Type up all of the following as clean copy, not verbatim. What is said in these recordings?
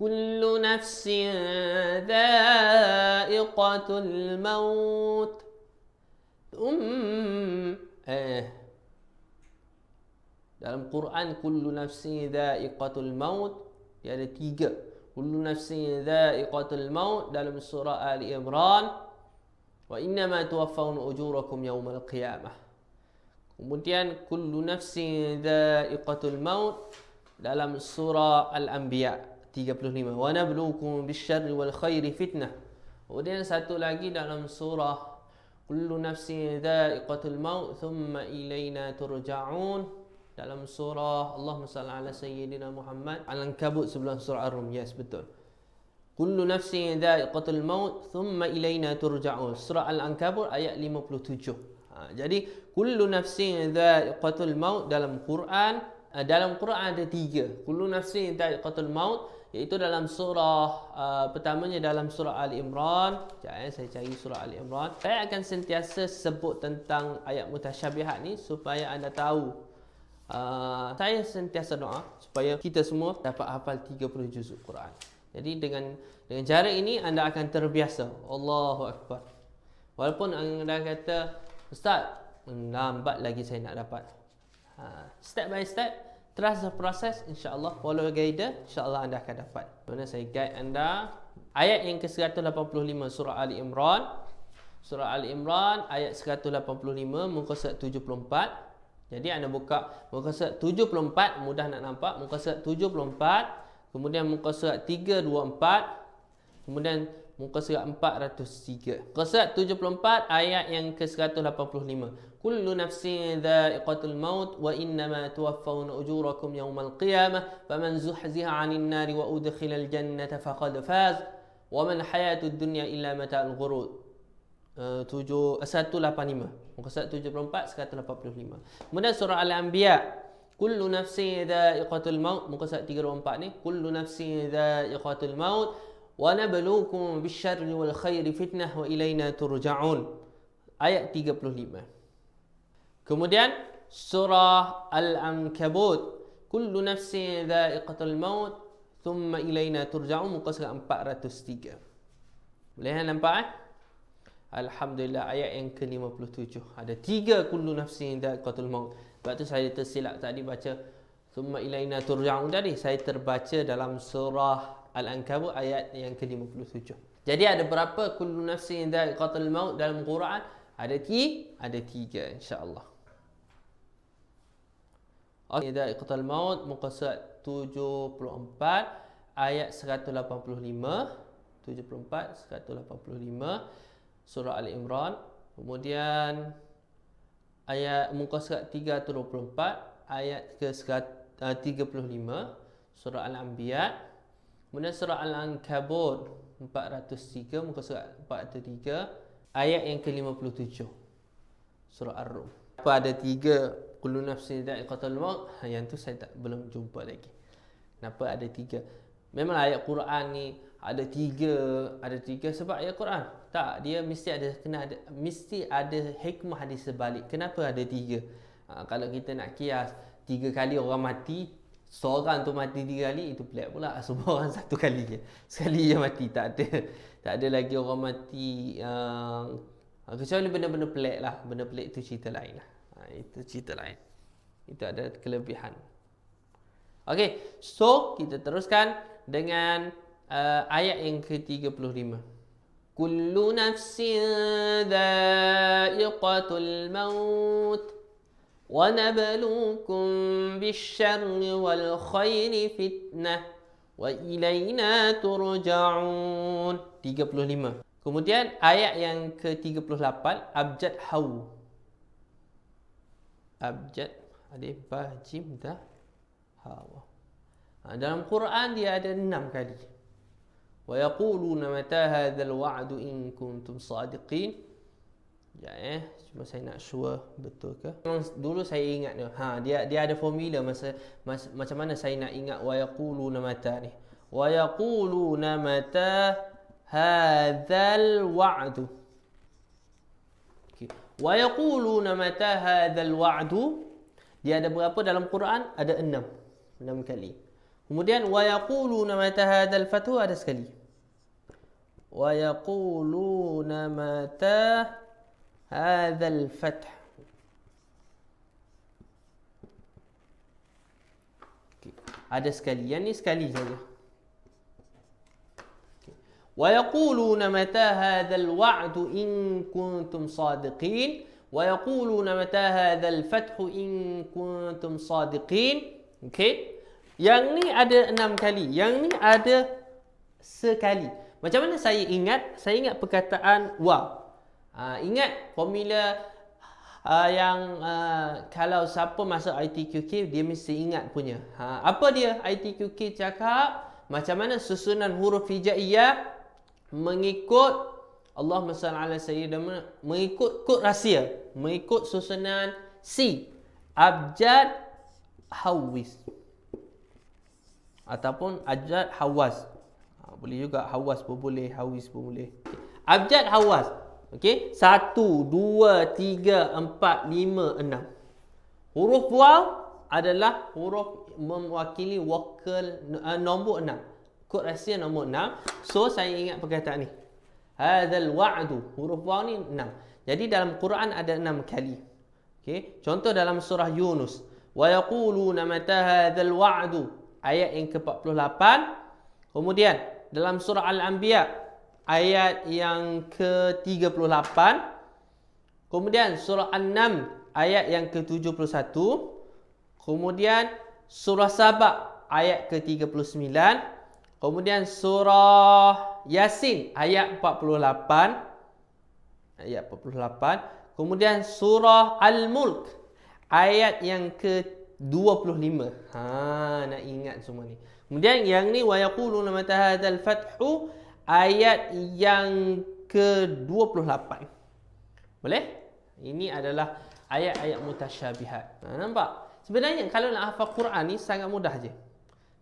Kullu nafsin dha'iqatul maut. Dalam Quran kullu nafsin dha'iqatul maut, dia ada 3. Kullu nafsin dha'iqatul maut dalam surah Ali Imran, wa innama tuwaffawna ujurakum yawmal qiyamah. Kemudian kullu nafsin dha'iqatul maut dalam surah Al-Anbiya 35, wa nabluukum bisyarri wal khairi fitnah. Kemudian satu lagi dalam surah kullu nafsin dha'iqatul maut thumma ilayna turja'un dalam surah Allahumma salli ala sayyidina Muhammad Al-Ankabut sebelum surah Ar-Rum. Yes, betul. Kullu nafsin dha'iqatul maut thumma ilayna turja'un. Surah Al-Ankabut ayat 57. Jadi kullu nafsin dha'iqatul maut dalam Quran ada 3. Kullu nafsin dha'iqatul maut iaitu dalam surah pertamanya dalam surah Ali Imran. Saya cari surah Ali Imran. Saya akan sentiasa sebut tentang ayat mutasyabihat ni supaya anda tahu. Saya sentiasa doa supaya kita semua dapat hafal 30 juzuk Quran. Jadi dengan cara ini anda akan terbiasa. Allahu Akbar. Walaupun anda kata, Ustaz, lambat lagi saya nak dapat. Step by step, trust the process, insya-Allah. Follow guide, insya-Allah anda akan dapat. Mana saya guide anda ayat yang ke-185 surah Ali Imran. Surah Ali Imran ayat 185 muka surat 74. Jadi anda buka muka surat 74, mudah nak nampak. Muka surat 74, kemudian muka surat 324, kemudian muka surat 403. Muka surat 74 ayat yang ke-185. Kullu nafsin dha'iqatul maut wa innama tuwaffawna ujurakum yawmal qiyamah faman zuhziha 'anil nari wa udkhilal jannata faqad faz wa man hayatud dunya illa mata'ul ghurur. 185. Muka surat 74 185. Kemudian surah Al-Anbiya, kullu nafsin dha'iqatul maut, muka surat 324 ni, kullu nafsin dha'iqatul maut wa nabluukum bisyarri wal khairi fitnah wa ilayna turja'un. Ayat 35. Kemudian surah Al-Ankabut, kullu nafsin dha'iqatul maut thumma ilayna turja'un, muka surat 403. Boleh nampak Alhamdulillah, ayat yang ke-57. Ada 3 kullu nafsin dha'iqatul maut. Sebab tu saya tersilap tadi baca thumma ilayna turja'un tadi. Saya terbaca dalam surah Al-Ankabut ayat yang ke-57. Jadi ada berapa kullu nafsin dha'iqatul maut dalam Quran? Ada 3 insya-Allah. Okey, dha'iqatul maut muka surat 74 ayat 185. 74 185 surah Ali Imran. Kemudian ayat muka surat 324 ayat ke-35 surah Al-Anbiya. Kemudian surah Al-Ankabut 403 muka surat 403 ayat yang ke-57 surah Ar-Rum. Apa ada 3 kullu nafsin dha'iqatul maut? Yang tu saya belum jumpa lagi. Kenapa ada 3? Memang ayat Quran ni ada 3 sebab ayat Quran. Tak, dia mesti ada hikmah di sebalik. Kenapa ada 3? Kalau kita nak kias 3 kali orang mati, seorang tu mati 3 kali, itu pelik pula. Semua orang 1 kali je. Sekali je mati, tak ada lagi orang mati kecuali benda-benda pelik lah. Benda pelik itu cerita lain lah. Itu cerita lain. Itu ada kelebihan. Okey, so kita teruskan dengan ayat yang ke-35. Kullu nafsin dha'iqatul maut wa nabluukum bisyarri wal khairi fitnah wa ilayna turja'un. 35. Kemudian ayat yang ke-38 abjad haw. Abjad alif ba jim dah hawa. Dalam Quran dia ada 6 kali. Wa yaquluna mata hadzal wa'du in kuntum sadiqin. Ya, cuma saya nak sure betul ke? Memang dulu saya ingat dia. Dia ada formula macam mana saya nak ingat wa yaquluna mata ni. Wa yaquluna mata hadzal wa'du. Okey. Wa yaquluna mata hadzal wa'du. Dia ada berapa dalam Quran? Ada 6 kali. Kemudian wa yaquluna mata hadzal fathu ada sekali. Wa yaquluna mata hadzal fath. Okay. Ada sekali. Yang ni sekali saja. Wa yaquluna mata hadzal wa'du in kuntum sadiqin. Wa yaquluna mata hadzal fathu in kuntum sadiqin. Okey. Yang ni ada 6 kali. Yang ni ada sekali. Macam mana saya ingat? Saya ingat perkataan wa. Ingat formula yang kalau siapa masuk ITQK dia mesti ingat punya. Apa dia ITQK cakap? Macam mana susunan huruf hijaiyah mengikut Allahumma salli ala sayyidina, mengikut kod rahsia, mengikut susunan C, abjad, hawis ataupun abjad hawas. Boleh juga hawas pun boleh, hawis pun boleh. Abjad hawas. Okey, 1 2 3 4 5 6. Huruf waw adalah huruf mewakili vokal nombor 6. Kod rahsia nombor 6. So saya ingat perkataan ni. Hadzal wa'du. Huruf waw ni 6. Jadi dalam Quran ada 6 kali. Okey, contoh dalam surah Yunus. Wa yaquluna mata hadzal wa'du. Ayat yang ke-48. Kemudian dalam surah Al-Anbiya ayat yang ke-38. Kemudian surah An-Naml ayat yang ke-71. Kemudian surah Saba ayat ke-39. Kemudian surah Yasin ayat 48. Ayat 48. Kemudian surah Al-Mulk ayat yang ke-25. Nak ingat semua ni. Kemudian yang ni wa yaquluna mata hadzal fathu ayat yang ke-28. Boleh? Ini adalah ayat-ayat mutasyabihat. Nampak? Sebenarnya kalau nak hafal Quran ni sangat mudah je.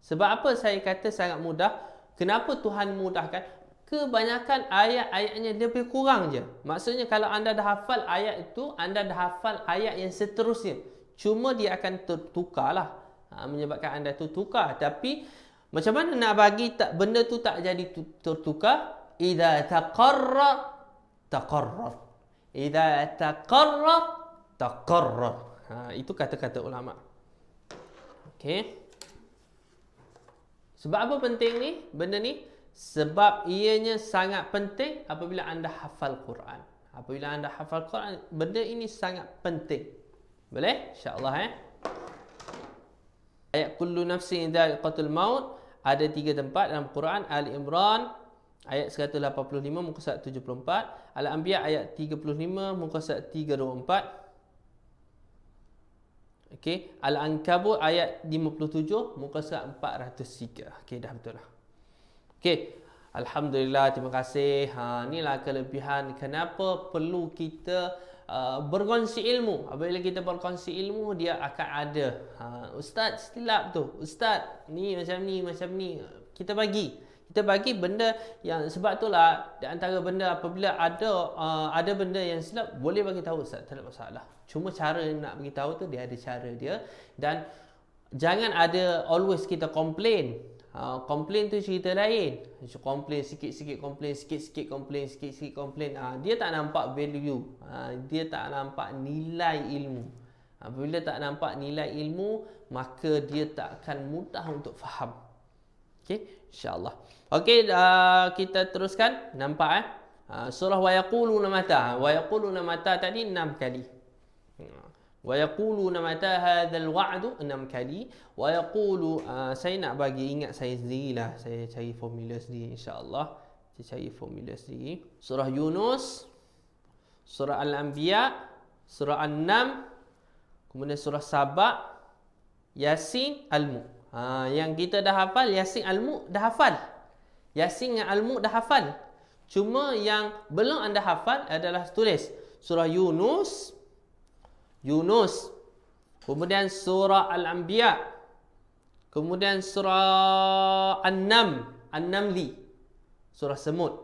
Sebab apa saya kata sangat mudah? Kenapa Tuhan mudahkan? Kebanyakan ayat-ayatnya lebih kurang je. Maksudnya kalau anda dah hafal ayat itu, anda dah hafal ayat yang seterusnya. Cuma dia akan tertukar lah. Menyebabkan anda tertukar. Tapi macam mana nak bagi benda tu tak jadi tertukar? Idza taqarrar taqarrar. Idza taqarrar taqarrar. Itu kata-kata ulama. Okey. Sebab apa penting ni? Benda ni sebab ianya sangat penting apabila anda hafal Quran. Apabila anda hafal Quran, benda ini sangat penting. Boleh? Insya-Allah Ayat kullu nafsin dha'iqatul maut ada 3 tempat dalam Quran. Ali Imran ayat 185 muka surat 74, Al-Anbiya ayat 35 muka surat 324. Okey, Al-Ankabut ayat 57 muka surat 403. Okey, dah betul lah. Okey, alhamdulillah, terima kasih. Inilah kelebihan kenapa perlu kita berkongsi ilmu. Apabila kita berkongsi ilmu, dia akan ada. Ustaz silap tu. Ustaz ni macam ni, macam ni. Kita bagi benda yang, sebab itulah di antara benda apabila ada benda yang silap, boleh bagi tahu Ustaz, tak ada masalah. Cuma cara nak bagi tahu tu dia ada cara dia, dan jangan ada always kita komplain. Komplain tu cerita lain. Komplain sikit-sikit, komplain sikit-sikit, komplain sikit-sikit, komplain. Dia tak nampak value. Dia tak nampak nilai ilmu. Apabila tak nampak nilai ilmu, maka dia tak akan mudah untuk faham. Okey, insya-Allah. Okey, kita teruskan. Nampak surah wa yaquluna mata. Wa yaquluna mata tadi 6 kali. Wa yaquluna mata hadzal wa'du 6 kali. Wa yaqulu, saya nak bagi ingat saya sendirilah. Saya cari formula sendiri insya-Allah. Saya cari formula sendiri. Surah Yunus, surah Al-Anbiya, surah An-Naml, kemudian surah Saba, Yasin, Al-Mulk. Yang kita dah hafal Yasin, Al-Mulk dah hafal. Yasin dengan Al-Mulk dah hafal. Cuma yang belum anda hafal adalah tulis surah Yunus, kemudian surah Al-Anbiya, kemudian surah An-Namli, surah Semut,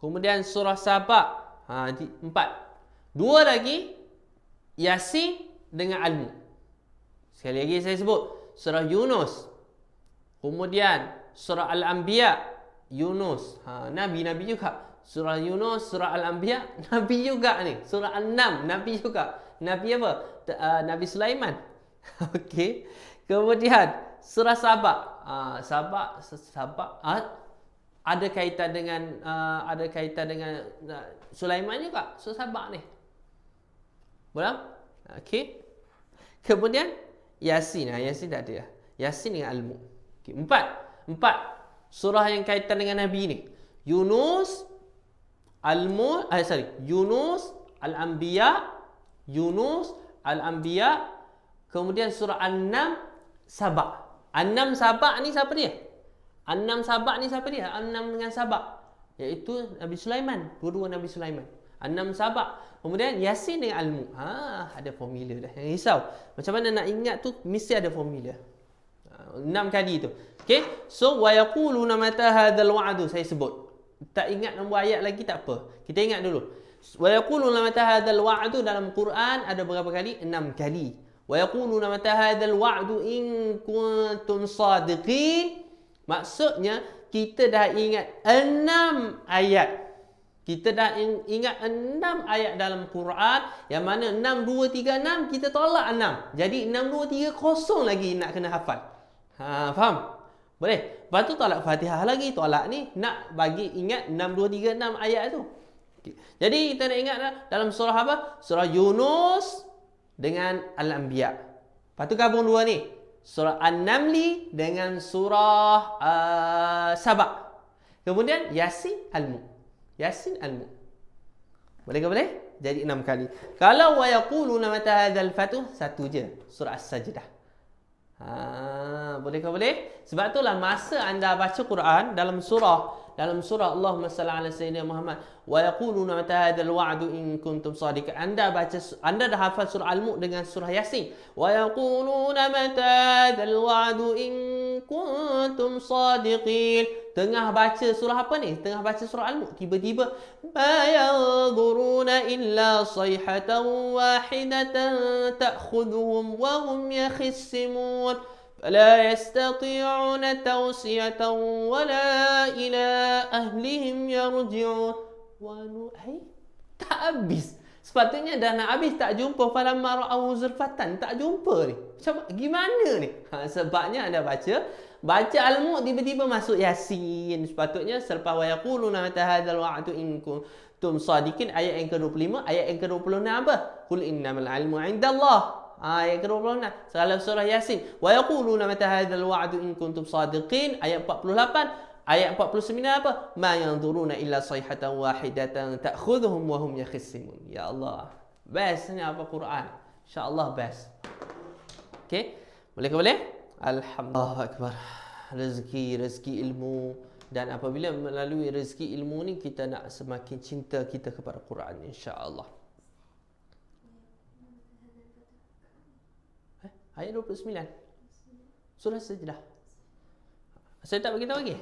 kemudian surah Saba. 4. 2 lagi Yasin dengan Al-Mulk. Sekali lagi saya sebut surah Yunus, Kemudian surah Al-Anbiya, Yunus. Nabi juga. Surah Yunus, surah Al-Anbiya, Nabi juga ni. Surah An-Nam, Nabi juga. Nabi apa? Nabi Sulaiman. Okey. Kemudian surah Sabah. Sabah ada kaitan dengan Sulaiman juga. Surah Sabah ni. Boleh? Okey. Kemudian Yasin. Yasin tak ada. Yasin dengan Al-Mulk. Okay. Empat surah yang kaitan dengan Nabi ni. Yunus, Yunus, Al-Anbiya, Yunus, Al-Anbiya, kemudian surah An-Nam, Sabah. An-Nam, Sabah ni siapa dia? An-Nam, Sabah ni siapa dia? An-Nam dengan Sabah, iaitu Nabi Sulaiman. Dua-dua Nabi Sulaiman. An-Nam, Sabah. Kemudian Yasin dengan Al-Mulk. Ada formula dah. Jangan risau. Macam mana nak ingat tu, mesti ada formula. 6 kali tu. Okay. So, wa yaquluna mata hadzal wa'du. Saya sebut. Tak ingat nombor ayat lagi tak apa. Kita ingat dulu. Wa yaquluna mata hadzal wa'du dalam Quran ada berapa kali? 6 kali. Wa yaquluna mata hadzal wa'du in kuntum sadiqin. Maksudnya kita dah ingat 6 ayat. Kita dah ingat 6 ayat dalam Quran yang mana 6, 2, 3, 6 kita tolak 6. Jadi 6, 2, 3 kosong lagi nak kena hafal. Faham? Boleh? Lepas tu tolak Fatihah lagi, tolak ni nak bagi ingat 6, 2, 3, 6 ayat tu. Okay. Jadi kita nak ingat dalam surah apa? Surah Yunus dengan Al-Anbiya. Lepas tu gabung dua ni. Surah An-Namli dengan surah Sabah. Kemudian Yasin Al-Mulk. Yasin Al-Mulk. Boleh ke boleh? Jadi 6 kali. Kalau wa yaquluna mata hadzal fatu, satu je. Surah As-Sajdah. Boleh ke boleh? Sebab itulah masa anda baca Quran dalam surah Allahumma salli ala sayyidina Muhammad wa yaquluna mata hadzal wa'du in kuntum sadiqin. Anda dah hafal surah Al-Mulk dengan surah Yasin. Wa yaquluna mata hadzal wa'du in kuntum sadiqin. Tengah baca surah apa ni? Tengah baca surah Al-Mulk, tiba-tiba ma yanzuruna illa sayhatan wahidatan ta'khudhuhum wa hum yakhissimun. فلا يستطيعون توصية ولا إلى أهلهم يرجعون. Tak habis. Sepatutnya dah nak habis tak jumpa. Falamma ra'au zurfatan, tak jumpa ni. Macam gimana ni? Sebabnya anda baca Al-Mulk tiba-tiba masuk Yasin. Sepatutnya selepas wa yaquluna mata hadzal wa'du in kuntum sadiqin, ayat yang ke-25, ayat yang ke-26 apa? Qul innamal ilmu 'indallah. Ayat ke-26 dalam surah Yasin. Wa yaquluna mata hadzal wa'du in kuntum sadiqin. Ayat 48. Ayat 49 apa? Ma yanzuruna illa sayhatan wahidatan ta'khudhuhum wa hum yakhissimun. Ya Allah. Bestnya apa Quran? Insya-Allah best. Okey. Boleh ke boleh? Alhamdulillah akbar. Rezeki ilmu, dan apabila melalui rezeki ilmu ni kita nak semakin cinta kita kepada Quran, insya-Allah. Ayat 29. Surah Sajdah. Saya tak beritahu lagi.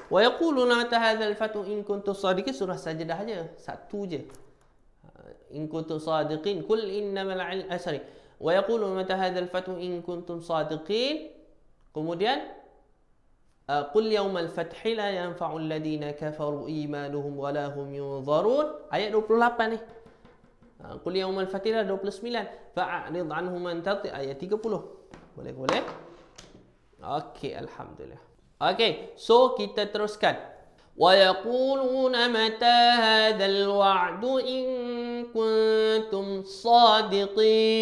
Wa yaquluna mata hadzal fatu in kuntum sadiqin. Surah Sajdah aja. Satu je. In kuntum sadiqin. Qul innamal wa yaquluna mata hadzal fatu in kuntum sadiqin. Kemudian qul yawmal fathi la yanfa'u alladhina kafaru imanuhum wa la hum yunzarun. Ayat 28 ni. Qul yawmal fatira 29. Fa'rid anhum man tati, ayat 30. Boleh? Okey, alhamdulillah. Okey, so kita teruskan. Wa yaquluna mata hadzal wa'du in kuntum sadiqin.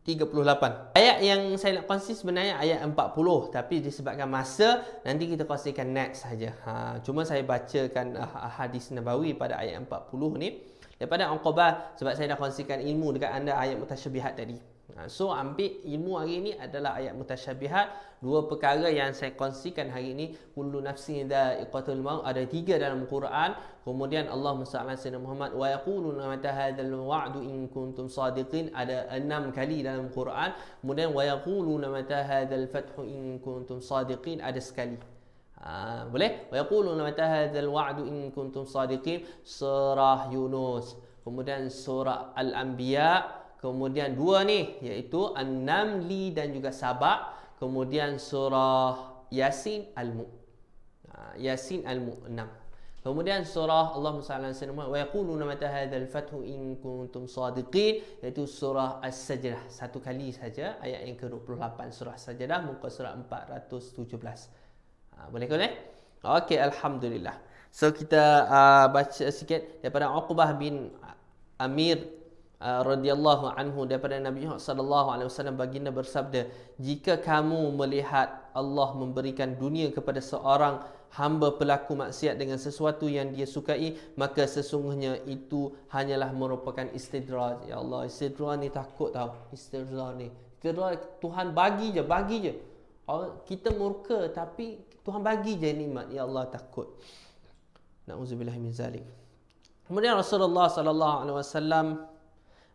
38. Ayat yang saya nak kongsi sebenarnya ayat 40, tapi disebabkan masa nanti kita kongsikan next saja. Cuma saya bacakan hadis Nabawi pada ayat 40 ni. Daripada Uqbah, sebab saya dah kongsikan ilmu dekat anda ayat mutasyabihat tadi. So ambil ilmu hari ini adalah ayat mutasyabihat. Dua perkara yang saya kongsikan hari ini, kullu nafsin dha'iqatul maut, ada 3 dalam Quran. Kemudian Allah Subhanahu Sayyidina Muhammad wa yaquluna mata hadzal wa'du in kuntum sadiqin, ada 6 kali dalam Quran. Kemudian wa yaquluna mata hadzal fathu in kuntum sadiqin, ada sekali. Boleh? Wa yaquluna mata hadzal wa'du in kuntum sadiqin. Surah Yunus, kemudian surah Al-Anbiya, kemudian 2 ni iaitu An-Namli dan juga Sabah. kemudian surah Yasin Al-Mulk. Yasin Al-Mulk 6. Kemudian surah Allah SWT wa yaquluna mata hadzal fathu in kuntum shadiqin, iaitu surah As-Sajdah. Satu kali saja, ayat yang ke-28 surah Sajdah, muka surah 417. Boleh kan? Okey, alhamdulillah. So kita baca sikit daripada Uqbah bin Amir radhiyallahu anhu, daripada Nabi Muhammad sallallahu alaihi wasallam, baginda bersabda, jika kamu melihat Allah memberikan dunia kepada seorang hamba pelaku maksiat dengan sesuatu yang dia sukai, maka sesungguhnya itu hanyalah merupakan istidraj. Ya Allah, istidraj ni takut tau. Istidraj ni, Tuhan bagi je. Kita murka tapi Tuhan bagi je nikmat. Ya Allah, takut. Na'udzubillah min zalik. Kemudian Rasulullah sallallahu alaihi wasallam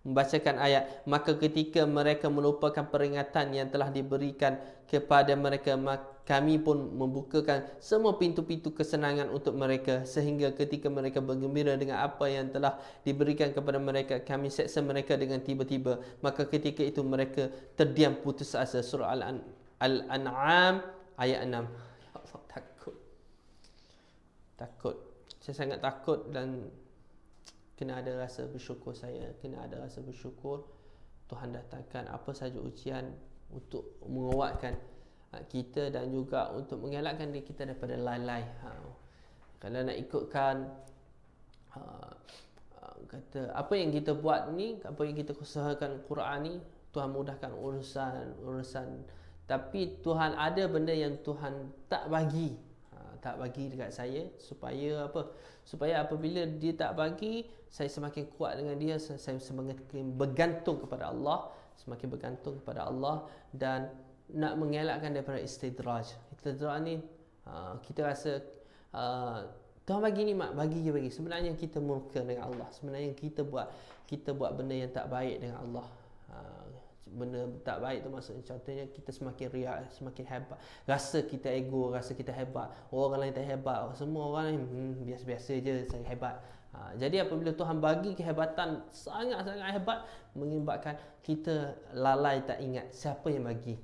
membacakan ayat, maka ketika mereka melupakan peringatan yang telah diberikan kepada mereka, kami pun membukakan semua pintu-pintu kesenangan untuk mereka, sehingga ketika mereka bergembira dengan apa yang telah diberikan kepada mereka, kami seksa mereka dengan tiba-tiba, maka ketika itu mereka terdiam putus asa. Surah Al-An'am ayat 6. Ya Allah, takut. Saya sangat takut, dan kena ada rasa bersyukur saya. Kena ada rasa bersyukur Tuhan datangkan apa saja ujian untuk menguatkan kita dan juga untuk mengelakkan diri kita daripada lalai. Kalau nak ikutkan kata apa yang kita buat ni, apa yang kita usahakan Quran ni, Tuhan mudahkan urusan. Tapi Tuhan ada benda yang Tuhan tak bagi dekat saya, supaya apa? Supaya apabila dia tak bagi, saya semakin kuat dengan dia, saya semakin bergantung kepada Allah, dan nak mengelakkan daripada istidraj. Istidraj ni kita rasa Tuhan bagi nikmat, bagi. Sebenarnya kita murka dengan Allah. Sebenarnya kita buat benda yang tak baik dengan Allah. Benda tak baik tu maksudnya, contohnya kita semakin riak, semakin hebat, rasa kita ego, rasa kita hebat, orang lain tak hebat, semua orang lain biasa-biasa je, saya hebat. Jadi apabila Tuhan bagi kehebatan sangat-sangat hebat, mengibatkan kita lalai, tak ingat siapa yang bagi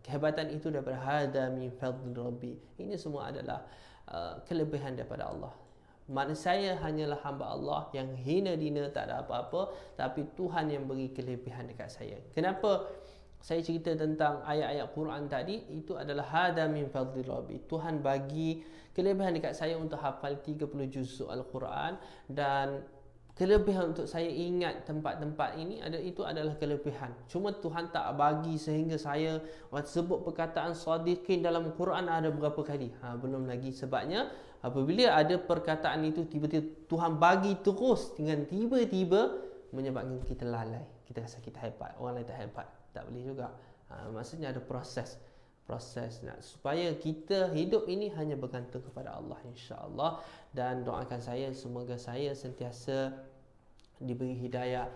kehebatan itu daripada hada min fadli rabbi. Ini semua adalah kelebihan daripada Allah. Saya hanyalah hamba Allah yang hina dina, tak ada apa-apa, tapi Tuhan yang beri kelebihan dekat saya. Kenapa saya cerita tentang ayat-ayat Quran tadi? Itu adalah hada min fadli rabbi. Tuhan bagi kelebihan dekat saya untuk hafal 30 juz Al-Quran, dan kelebihan untuk saya ingat tempat-tempat ini itu adalah kelebihan. Cuma Tuhan tak bagi sehingga saya sebut perkataan shadiqin dalam Quran ada berapa kali. Belum lagi, sebabnya apabila ada perkataan itu tiba-tiba Tuhan bagi terus, dengan tiba-tiba menyebabkan kita lalai. Kita rasa kita hebat, orang lain tak hebat. Tak boleh juga. Maksudnya ada proses supaya kita hidup ini hanya bergantung kepada Allah, insya-Allah. Dan doakan saya, semoga saya sentiasa diberi hidayah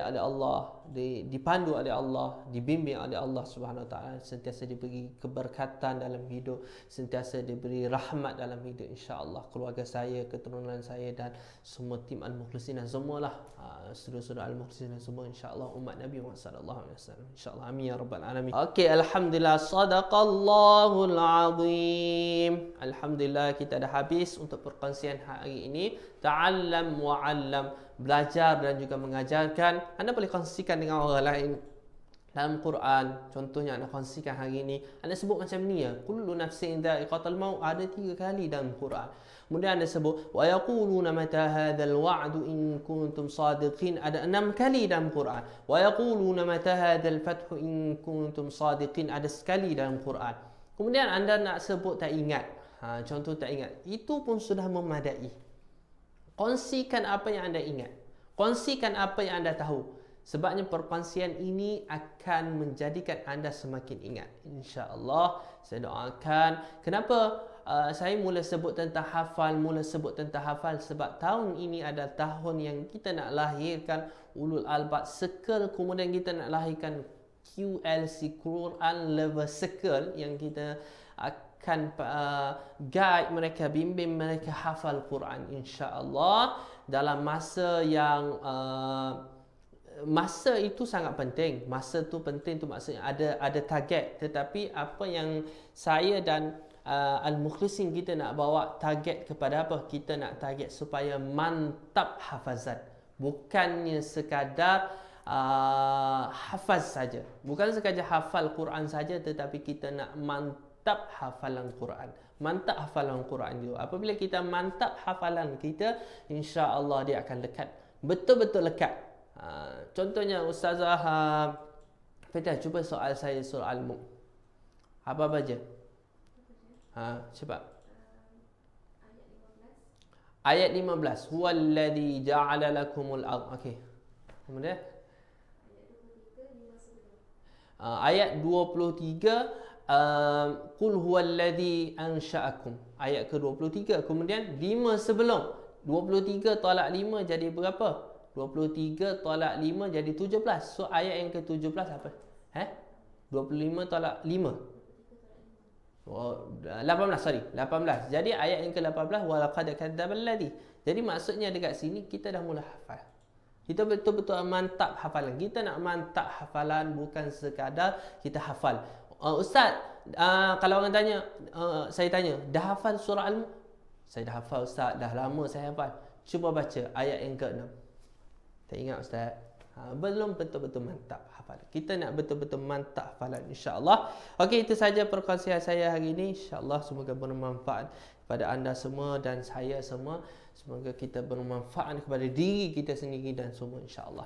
oleh Allah, dipandu oleh Allah, dibimbing oleh Allah Subhanahu Wa Taala, sentiasa diberi keberkatan dalam hidup, sentiasa diberi rahmat dalam hidup, insya-Allah. Keluarga saya, keturunan saya, dan semua tim Al-Mukhlisin, semualah saudara-saudara Al-Mukhlisin semua, insya-Allah, umat Nabi Muhammad sallallahu alaihi wasallam, insya-Allah. Amin ya rabbal alamin. Okey, alhamdulillah, sadaqallahul azim. Alhamdulillah, kita dah habis untuk perkongsian hari ini. Ta'allam wa 'allam, belajar dan juga mengajarkan. Anda boleh kongsikan dengan orang lain dalam Quran. Contohnya anda kongsikan hari ini, anda sebut macam ni ya, kullu nafsin dha'iqatul maut, ada 3 kali dalam Quran. Kemudian anda sebut wa yaquluna mata hadzal wa'du in kuntum shadiqin, ada 6 kali dalam Quran. Wa yaquluna mata hadzal fathu in kuntum shadiqin, ada sekali dalam Quran. Kemudian anda nak sebut tak ingat, contoh tak ingat, itu pun sudah memadai. Kongsikan apa yang anda ingat, kongsikan apa yang anda tahu, sebabnya perkongsian ini akan menjadikan anda semakin ingat, insya-Allah. Saya doakan. Kenapa saya mula sebut tentang hafal, sebab tahun ini adalah tahun yang kita nak lahirkan ulul albab circle, kemudian kita nak lahirkan QLC, Quran Lover Circle, yang kita akan guide mereka, bimbing mereka hafal Quran, insya-Allah, dalam masa yang masa itu sangat penting. Masa tu penting tu maksudnya ada target. Tetapi apa yang saya dan al-mukhlisin kita nak bawa target kepada apa? Kita nak target supaya mantap hafazan. Bukannya sekadar hafaz saja. Bukan sekadar hafal Quran saja, tetapi kita nak mantap hafalan Quran. Mantap hafalan Quran itu. Apabila kita mantap hafalan kita, insya-Allah dia akan lekat. Betul-betul lekat. Contohnya Ustazah Fatah, cuba soal saya surah Al-Mulk. Apa baca? Cepat. Ayat 15. Huwallazi ja'ala lakumul ardh. Okey. Kemudian ayat 23, qul huwallazi ansha'akum. Ayat ke-23. Kemudian 5 sebelum 23 tolak 5 jadi berapa? 23 tolak 5 jadi 17. So ayat yang ke-17 apa? 25 tolak 5. Oh, 18, sorry. 18. Jadi ayat yang ke-18, walaqad kadzdzabal ladzi. Jadi maksudnya dekat sini kita dah mula hafal. Kita betul-betul mantap hafalan. Kita nak mantap hafalan, bukan sekadar kita hafal. Ustaz, kalau orang tanya, saya tanya, dah hafal surah Al-Mulk? Saya dah hafal Ustaz, dah lama saya hafal. Cuba baca ayat yang ke-6. Tak ingat Ustaz? Belum betul-betul mantap hafalan. Kita nak betul-betul mantap hafalan, insya-Allah. Okey, itu saja perkongsian saya hari ini. Insya-Allah semoga bermanfaat kepada anda semua dan saya semua. Semoga kita bermanfaat kepada diri kita sendiri dan semua, insya-Allah.